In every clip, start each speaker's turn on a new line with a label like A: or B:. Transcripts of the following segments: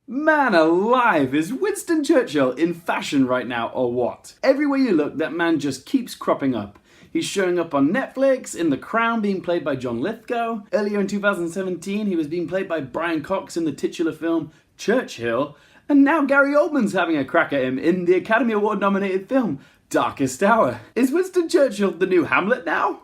A: Man alive, is Winston Churchill in fashion right now or what? Everywhere you look, that man just keeps cropping up. He's showing up on Netflix, in The Crown being played by John Lithgow. Earlier in 2017, he was being played by Brian Cox in the titular film Churchill. And now Gary Oldman's having a crack at him in the Academy Award nominated film Darkest Hour. Is Winston Churchill the new Hamlet now?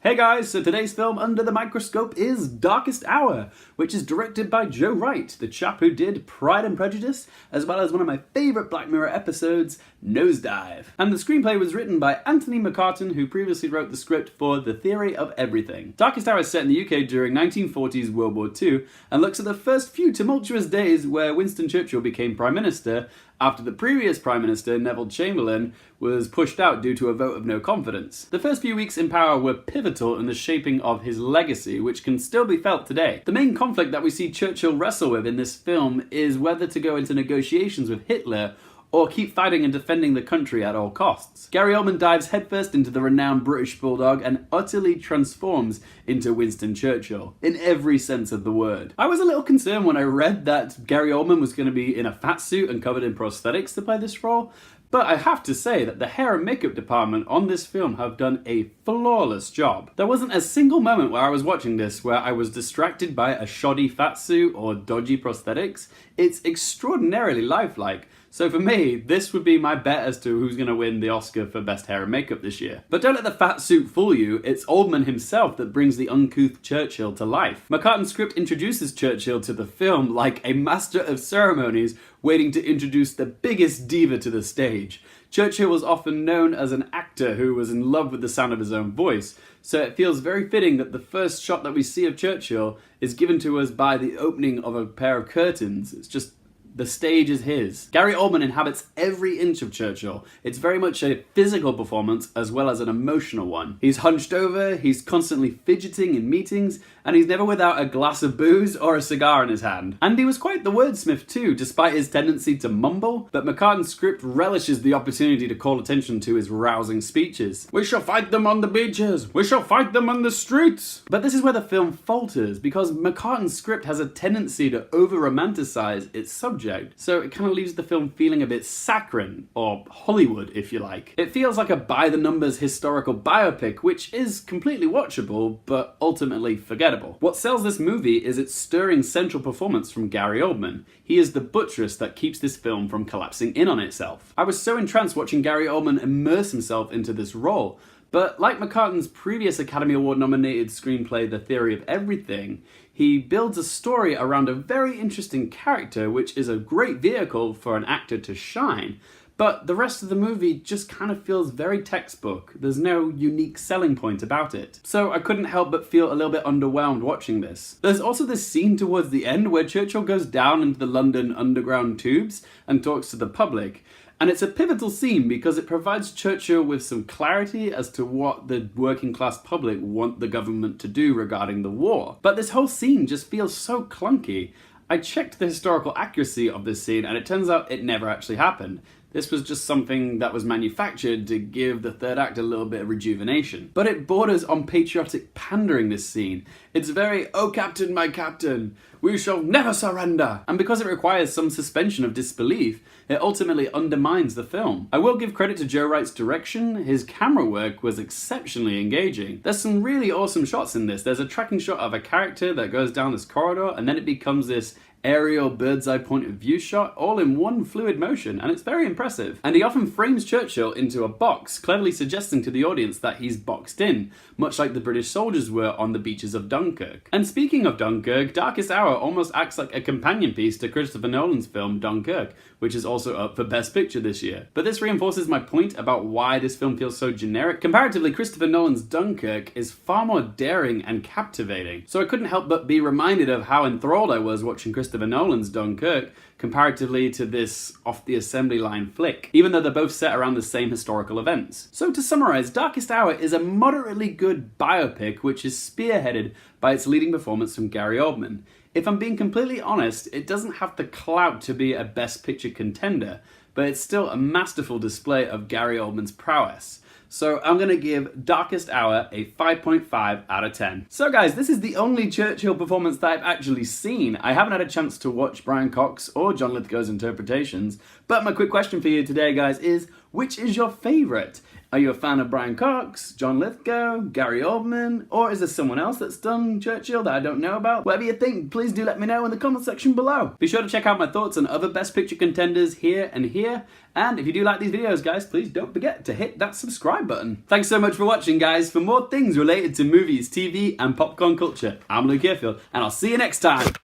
A: Hey guys, so today's film under the microscope is Darkest Hour, which is directed by Wright, the chap who did Pride and Prejudice, as well as one of my favourite Black Mirror episodes, Nosedive. And the screenplay was written by Anthony McCartan, who previously wrote the script for The Theory of Everything. Darkest Hour is set in the UK during 1940s World War II, and looks at the first few tumultuous days where Winston Churchill became Prime Minister, after the previous Prime Minister, Neville Chamberlain, was pushed out due to a vote of no confidence. The first few weeks in power were pivotal in the shaping of his legacy, which can still be felt today. The main conflict that we see Churchill wrestle with in this film is whether to go into negotiations with Hitler or keep fighting and defending the country at all costs. Gary Oldman dives headfirst into the renowned British Bulldog and utterly transforms into Winston Churchill, in every sense of the word. I was a little concerned when I read that Gary Oldman was going to be in a fat suit and covered in prosthetics to play this role, but I have to say that the hair and makeup department on this film have done a flawless job. There wasn't a single moment where I was watching this where I was distracted by a shoddy fat suit or dodgy prosthetics. It's extraordinarily lifelike. So for me, this would be my bet as to who's going to win the Oscar for Best Hair and Makeup this year. But don't let the fat suit fool you, it's Oldman himself that brings the uncouth Churchill to life. McCartan's script introduces Churchill to the film like a master of ceremonies waiting to introduce the biggest diva to the stage. Churchill was often known as an actor who was in love with the sound of his own voice, so it feels very fitting that the first shot that we see of Churchill is given to us by the opening of a pair of curtains. It's just, the stage is his. Gary Oldman inhabits every inch of Churchill. It's very much a physical performance as well as an emotional one. He's hunched over, he's constantly fidgeting in meetings, and he's never without a glass of booze or a cigar in his hand. And he was quite the wordsmith too, despite his tendency to mumble, but McCartan's script relishes the opportunity to call attention to his rousing speeches. We shall fight them on the beaches, we shall fight them on the streets. But this is where the film falters, because McCartan's script has a tendency to over-romanticize its subject, so it kind of leaves the film feeling a bit saccharine, or Hollywood if you like. It feels like a by-the-numbers historical biopic, which is completely watchable, but ultimately forgettable. What sells this movie is its stirring central performance from Gary Oldman. He is the buttress that keeps this film from collapsing in on itself. I was so entranced watching Gary Oldman immerse himself into this role, but like McCartan's previous Academy Award nominated screenplay The Theory of Everything, he builds a story around a very interesting character, which is a great vehicle for an actor to shine. But the rest of the movie just kind of feels very textbook. There's no unique selling point about it. So I couldn't help but feel a little bit underwhelmed watching this. There's also this scene towards the end where Churchill goes down into the London underground tubes and talks to the public. And it's a pivotal scene because it provides Churchill with some clarity as to what the working class public want the government to do regarding the war. But this whole scene just feels so clunky. I checked the historical accuracy of this scene and it turns out it never actually happened. This was just something that was manufactured to give the third act a little bit of rejuvenation. But it borders on patriotic pandering, this scene. It's very, "Oh captain, my captain, we shall never surrender." And because it requires some suspension of disbelief, it ultimately undermines the film. I will give credit to Wright's direction. His camera work was exceptionally engaging. There's some really awesome shots in this. There's a tracking shot of a character that goes down this corridor, and then it becomes this aerial bird's eye point of view shot, all in one fluid motion, and it's very impressive. And he often frames Churchill into a box, cleverly suggesting to the audience that he's boxed in, much like the British soldiers were on the beaches of Dunkirk. And speaking of Dunkirk, Darkest Hour almost acts like a companion piece to Christopher Nolan's film Dunkirk, which is also up for Best Picture this year. But this reinforces my point about why this film feels so generic. Comparatively, Christopher Nolan's Dunkirk is far more daring and captivating. So I couldn't help but be reminded of how enthralled I was watching Christopher Nolan's Dunkirk comparatively to this off-the-assembly line flick, even though they're both set around the same historical events. So to summarize, Darkest Hour is a moderately good biopic which is spearheaded by its leading performance from Gary Oldman. If I'm being completely honest, it doesn't have the clout to be a Best Picture contender, but it's still a masterful display of Gary Oldman's prowess. So I'm gonna give Darkest Hour a 5.5 out of 10. So guys, this is the only Churchill performance that I've actually seen. I haven't had a chance to watch Brian Cox or John Lithgow's interpretations, but my quick question for you today, guys, is which is your favourite? Are you a fan of Brian Cox, John Lithgow, Gary Oldman, or is there someone else that's done Churchill that I don't know about? Whatever you think, please do let me know in the comment section below. Be sure to check out my thoughts on other Best Picture contenders here and here, and if you do like these videos, guys, please don't forget to hit that subscribe button. Thanks so much for watching, guys. For more things related to movies, TV, and popcorn culture, I'm Luke Earfield, and I'll see you next time.